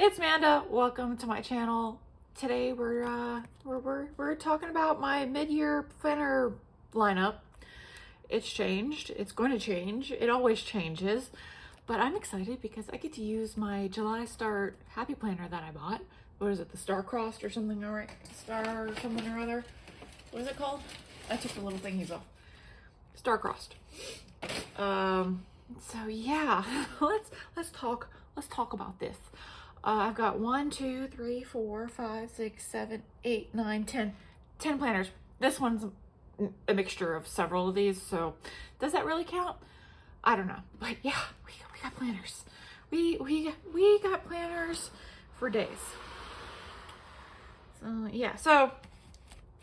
It's Manda. Welcome to my channel. Today we're talking about my mid-year planner lineup. It's changed. It's going to change. It always changes, but I'm excited because I get to use my July Start Happy Planner that I bought. What is it? The Starcrossed or something? All right, Star something or other. What is it called? I took the little thingies off. Starcrossed. So yeah, let's talk about this. I've got 1, 2, 3, 4, 5, 6, 7, 8, 9, 10 planners. This one's a mixture of several of these, so does that really count? I don't know, but yeah, we got planners. We got planners for days. So yeah, so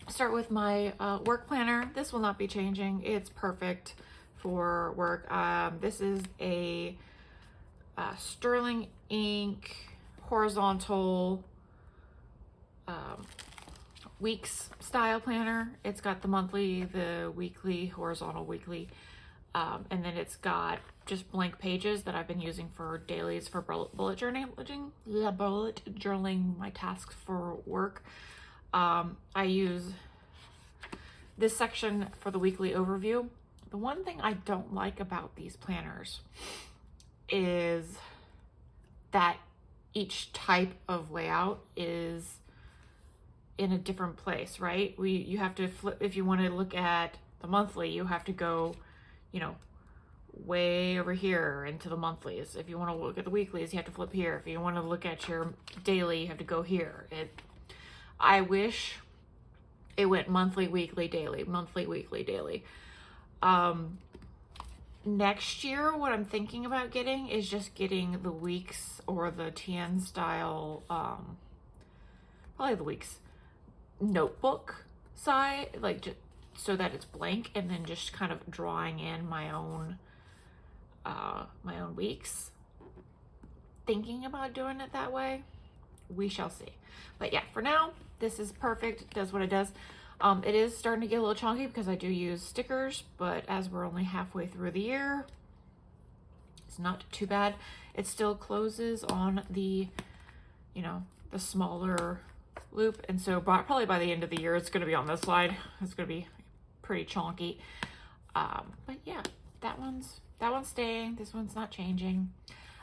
start with my work planner. This will not be changing. It's perfect for work. This is a sterling ink horizontal weeks style planner. It's got the monthly, the weekly, horizontal weekly, and then it's got just blank pages that I've been using for dailies for bullet journaling my tasks for work. I use this section for the weekly overview. The one thing I don't like about these planners is that each type of layout is in a different place, right? You have to flip. If you want to look at the monthly, you have to go, way over here into the monthlies. If you want to look at the weeklies, you have to flip here. If you want to look at your daily, you have to go here. I wish it went monthly, weekly, daily, monthly, weekly, daily. Next year, what I'm thinking about getting is just getting the weeks or the TN style, probably the weeks notebook side, like just so that it's blank, and then just kind of drawing in my own weeks. Thinking about doing it that way. We shall see. But yeah, for now, this is perfect. It does what it does. It is starting to get a little chunky because I do use stickers, but as we're only halfway through the year, it's not too bad. It still closes on the, the smaller loop. And so probably by the end of the year, it's going to be on this side. It's going to be pretty chunky. But yeah, that one's staying. This one's not changing.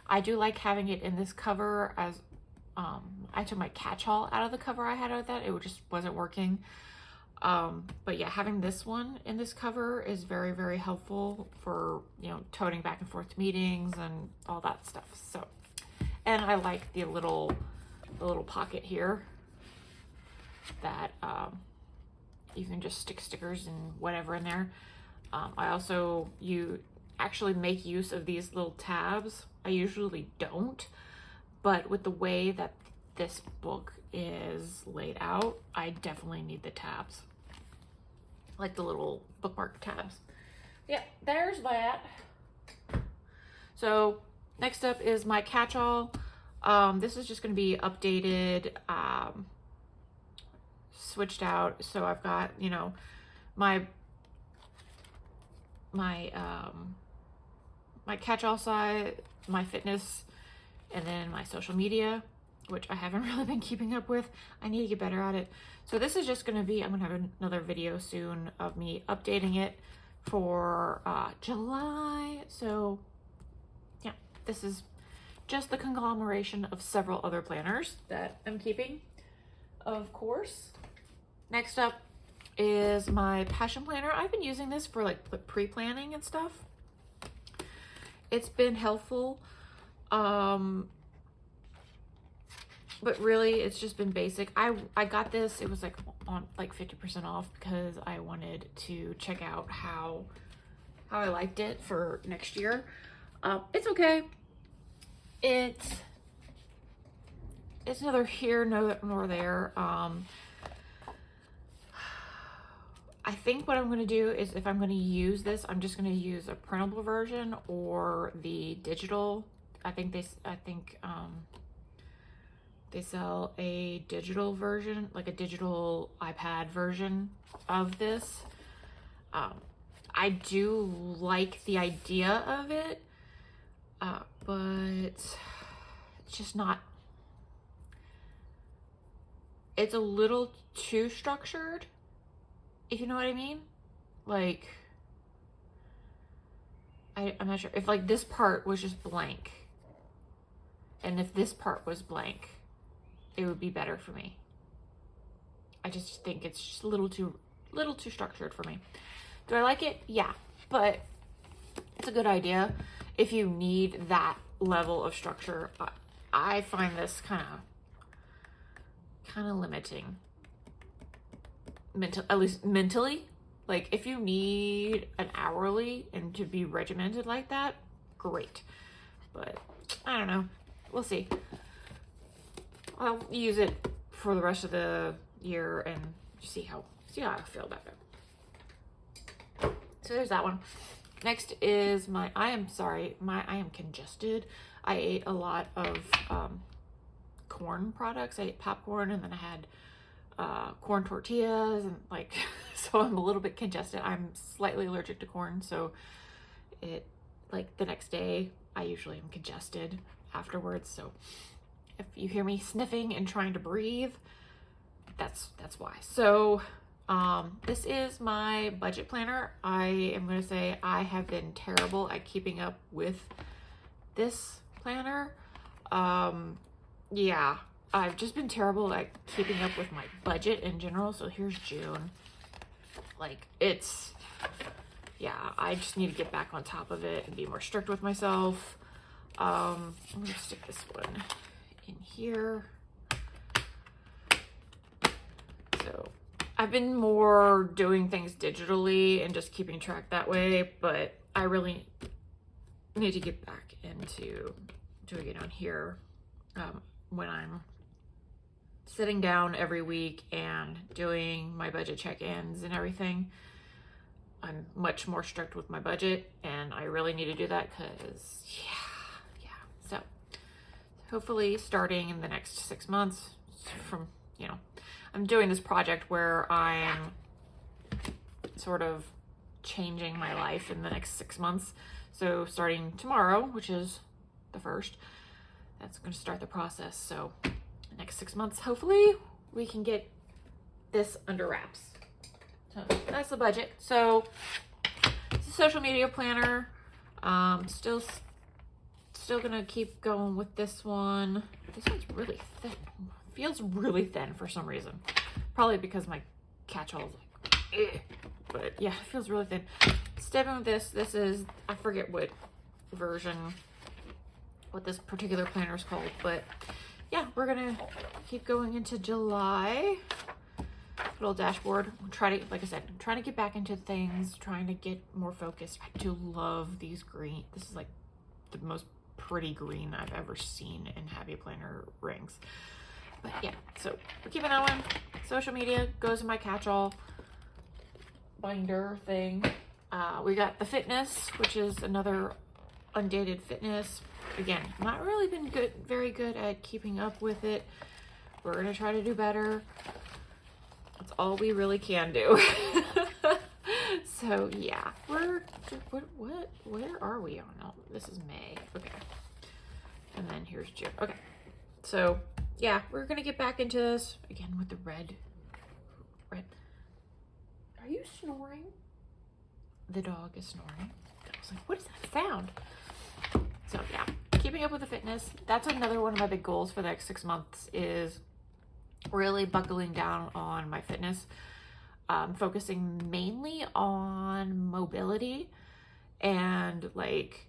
I do like having it in this cover as, I took my catch-all out of the cover I had with that. It just wasn't working. But yeah, having this one in this cover is very, very helpful for, toting back and forth to meetings and all that stuff. So, and I like the little pocket here that, you can just stick stickers and whatever in there. You actually make use of these little tabs. I usually don't, but with the way that this book is laid out, I definitely need the tabs, like the little bookmark tabs. Yeah, there's that. So next up is my catch-all. This is just going to be updated, switched out. So I've got, my catch-all side, my fitness, and then my social media, which I haven't really been keeping up with. I need to get better at it. So this is just going to be, I'm going to have another video soon of me updating it for July. So yeah, this is just the conglomeration of several other planners that I'm keeping, of course. Next up is my passion planner. I've been using this for like pre-planning and stuff. It's been helpful. But really, it's just been basic. I got this, it was like on like 50% off because I wanted to check out how I liked it for next year. It's okay. It's neither here nor there. I think what I'm going to do is, if I'm going to use this, I'm just going to use a printable version or the digital. I think they sell a digital version, like a digital iPad version of this. I do like the idea of it, but it's just not it's a little too structured, if you know what I mean. Like, I'm not sure if like this part was just blank, and if this part was blank, it would be better for me. I just think it's just a little too structured for me. Do I like it? Yeah, but it's a good idea if you need that level of structure. I find this kind of limiting, at least mentally. Like, if you need an hourly and to be regimented like that, great. But I don't know. We'll see. I'll use it for the rest of the year and see how I feel about it. So there's that one. Next is I am congested. I ate a lot of corn products. I ate popcorn, and then I had corn tortillas, and like, so I'm a little bit congested. I'm slightly allergic to corn, so it, like, the next day I usually am congested afterwards. So if you hear me sniffing and trying to breathe, that's why. So this is my budget planner. I am going to say I have been terrible at keeping up with this planner. Yeah, I've just been terrible at keeping up with my budget in general. So here's June. Like, I just need to get back on top of it and be more strict with myself. I'm going to stick this one in here. So I've been more doing things digitally and just keeping track that way, but I really need to get back into doing it on here when I'm sitting down every week and doing my budget check-ins and everything. I'm much more strict with my budget, and I really need to do that because, yeah. So hopefully starting in the next 6 months from, I'm doing this project where I'm sort of changing my life in the next 6 months. So starting tomorrow, which is the 1st, that's going to start the process. So the next 6 months, hopefully we can get this under wraps. So that's the budget. So it's a social media planner. Still gonna keep going with this one. This one's really thin. Feels really thin for some reason. Probably because my catch-all is like, eh. But yeah, it feels really thin. Stepping with this. This is, I forget what this particular planner is called, but yeah, we're gonna keep going into July. Little dashboard. Like I said, trying to get back into things, trying to get more focused. I do love these green. This is like the most pretty green I've ever seen in Happy Planner rings. But yeah, so we're keeping that one. Social media goes in my catch-all binder thing. We got the fitness, which is another undated fitness. Again, not really been very good at keeping up with it. We're gonna try to do better. That's all we really can do. So yeah, where are we on? Oh, this is May. Okay. And then here's June. Okay. So yeah, we're gonna get back into this again with the red. Are you snoring? The dog is snoring. I was like, what is that sound? So yeah, keeping up with the fitness. That's another one of my big goals for the next 6 months, is really buckling down on my fitness, focusing mainly on mobility and like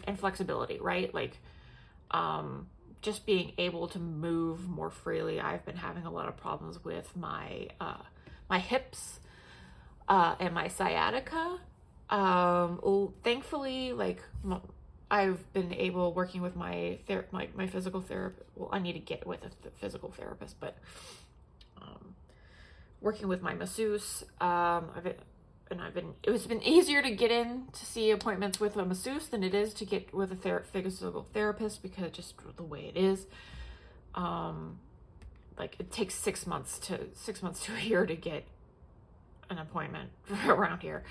and flexibility, right? Like just being able to move more freely. I've been having a lot of problems with my my hips and my sciatica. Thankfully, like I've been able, working with my physical therapist. Well, I need to get with a physical therapist, but working with my masseuse, it's been easier to get in to see appointments with a masseuse than it is to get with a physical therapist, because just the way it is. Like it takes 6 months to a year to get an appointment around here.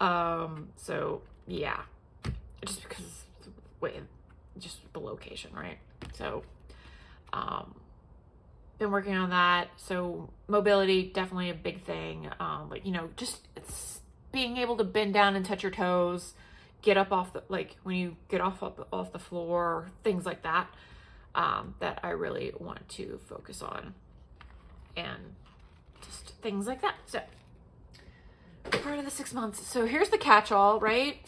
So yeah, just because just the location, right? So, been working on that. So mobility, definitely a big thing. Like, you know, just it's being able to bend down and touch your toes, get up off the, like when you get off the floor, things like that, that I really want to focus on, and just things like that. So part of the 6 months. So here's the catch-all, right?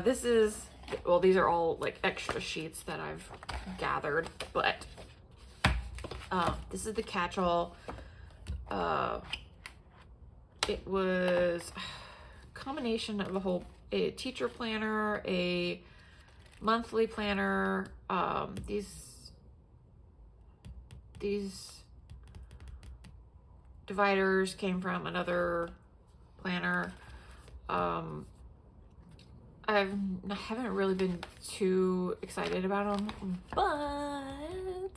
This is, well, these are all like extra sheets that I've gathered, but this is the catch-all. It was a combination of a teacher planner, a monthly planner. These dividers came from another planner. I haven't really been too excited about them, but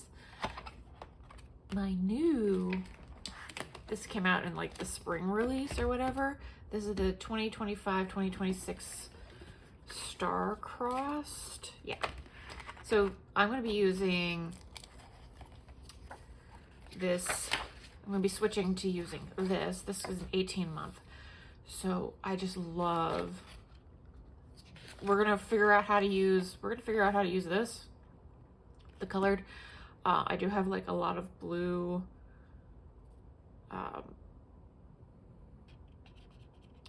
this came out in like the spring release or whatever. This is the 2025-2026 Starcrossed. Yeah. So I'm going to be using this. I'm going to be switching to using this. This is an 18-month. So I just love, we're going to figure out how to use this, the colored. I do have like a lot of blue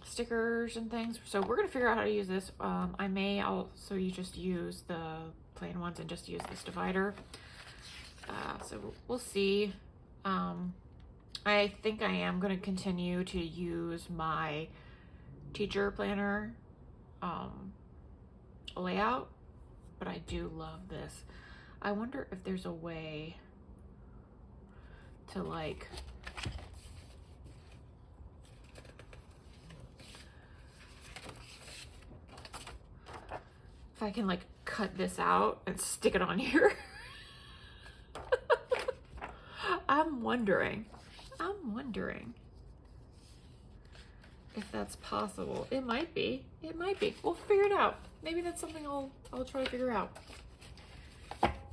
stickers and things. So we're going to figure out how to use this. I may also just use the plain ones and just use this divider. So we'll see. I think I am going to continue to use my teacher planner layout, but I do love this. I wonder if there's a way to like if I can like cut this out and stick it on here. I'm wondering if that's possible. It might be. We'll figure it out. Maybe that's something I'll try to figure out.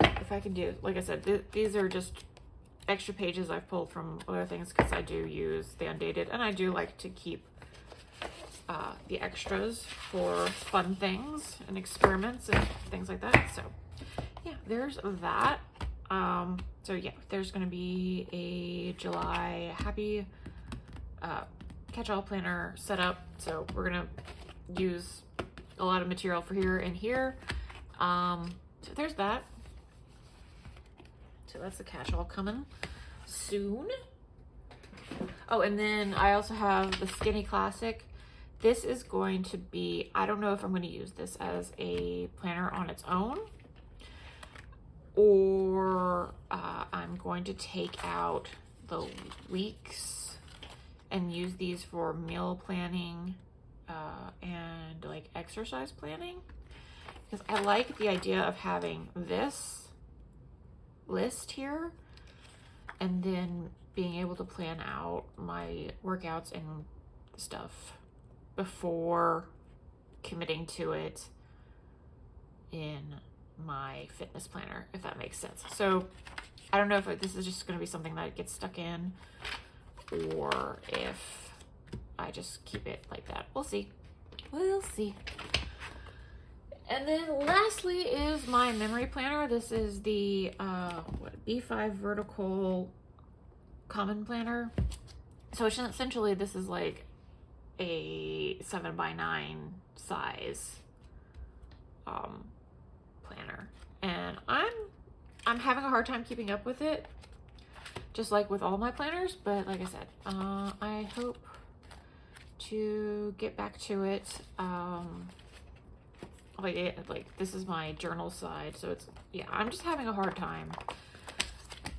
If I can do, like I said, these are just extra pages I've pulled from other things because I do use the undated, and I do like to keep the extras for fun things and experiments and things like that. So yeah, there's that. So yeah, there's going to be a July happy catch-all planner set up. So we're going to use a lot of material for here and here. So there's that. So that's the catch-all coming soon. Oh, and then I also have the Skinny Classic. This is going to be, I don't know if I'm going to use this as a planner on its own, or I'm going to take out the weeks and use these for meal planning and like exercise planning, because I like the idea of having this list here and then being able to plan out my workouts and stuff before committing to it in my fitness planner, if that makes sense. So I don't know if this is just going to be something that gets stuck in or if I just keep it like that. We'll see. And then lastly is my memory planner. This is the B5 vertical common planner. So essentially this is like a 7x9 size planner, and I'm having a hard time keeping up with it, just like with all my planners. But like I said, I hope to get back to it. Like this is my journal side, so it's, yeah, I'm just having a hard time.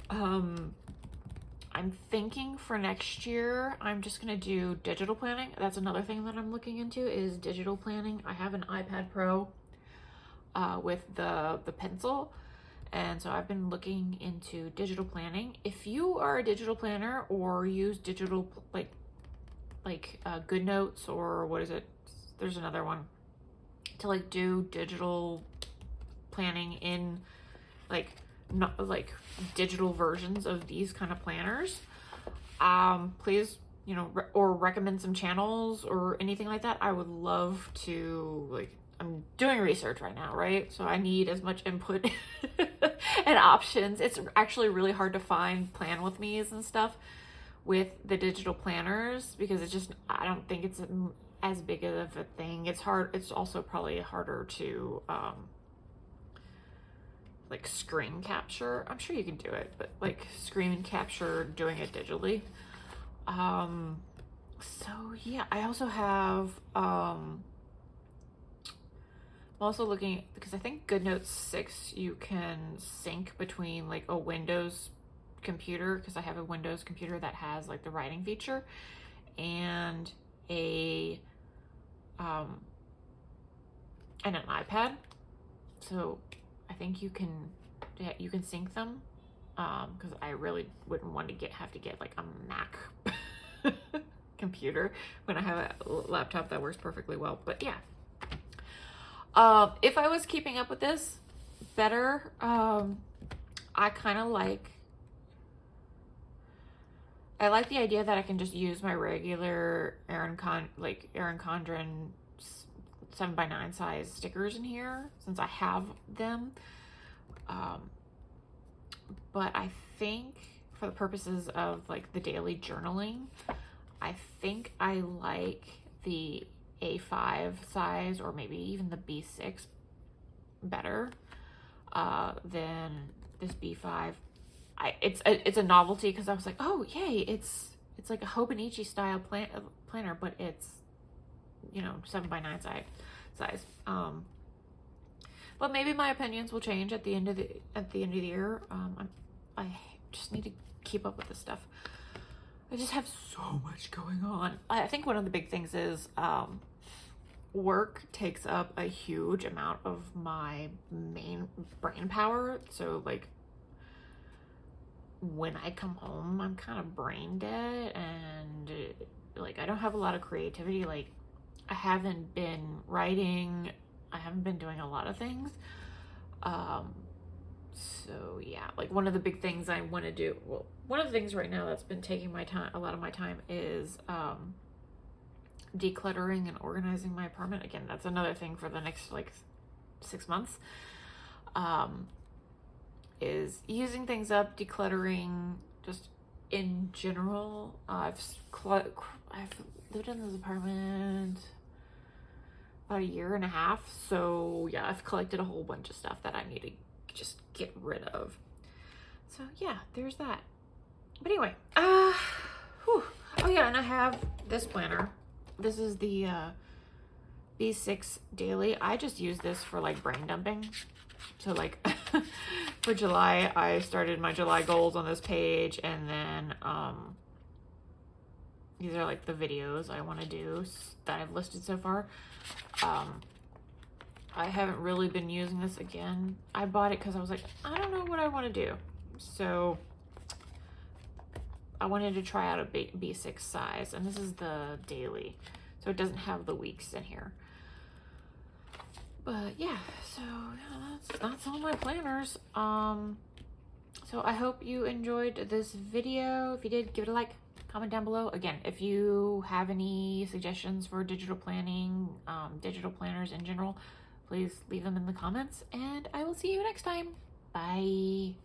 I'm thinking for next year, I'm just gonna do digital planning. That's another thing that I'm looking into, is digital planning. I have an iPad Pro with the pencil, and so I've been looking into digital planning. If you are a digital planner or use digital like Good Notes, or what is it? There's another one to like do digital planning in like, not like digital versions of these kind of planners, please, you know, or recommend some channels or anything like that. I would love to, like, I'm doing research right now, right? So I need as much input and options. It's actually really hard to find plan with me's and stuff with the digital planners because it's just, I don't think it's as big of a thing. It's hard. It's also probably harder to, like screen capture. I'm sure you can do it, but like screen capture doing it digitally. So yeah, I also have, I'm also looking, because I think GoodNotes 6, you can sync between like a Windows computer, because I have a Windows computer that has like the writing feature, and a, and an iPad. So I think you can sync them, because I really wouldn't want to have to get like a Mac computer when I have a laptop that works perfectly well. But yeah, if I was keeping up with this better, I kind of like the idea that I can just use my regular Erin Condren 7x9 size stickers in here since I have them. But I think for the purposes of like the daily journaling, I think I like the A5 size, or maybe even the B6 better than this B5. It's a novelty because I was like, oh yay, it's like a Hobonichi style planner, but it's, you know, 7x9 size. But maybe my opinions will change at the end of the year. I just need to keep up with this stuff. I just have so much going on. I think one of the big things is work takes up a huge amount of my main brain power. So like when I come home, I'm kind of brain dead, and like I don't have a lot of creativity. Like I haven't been writing, I haven't been doing a lot of things. So yeah, like one of the big things I want to do, well, one of the things right now that's been taking a lot of my time is decluttering and organizing my apartment. Again, that's another thing for the next like 6 months. Is using things up, decluttering, just in general. I've lived in this apartment about 1.5 years, so yeah, I've collected a whole bunch of stuff that I need to just get rid of. So yeah, there's that. But anyway, oh yeah, and I have this planner. This is the B6 Daily. I just use this for like brain dumping. So like for July, I started my July goals on this page, and then these are like the videos I want to do that I've listed so far. I haven't really been using this again. I bought it because I was like, I don't know what I want to do. So I wanted to try out a B6 size, and this is the daily. So it doesn't have the weeks in here. But yeah, so yeah, that's all my planners. So I hope you enjoyed this video. If you did, give it a like, comment down below. Again, if you have any suggestions for digital planning, digital planners in general, please leave them in the comments, and I will see you next time. Bye.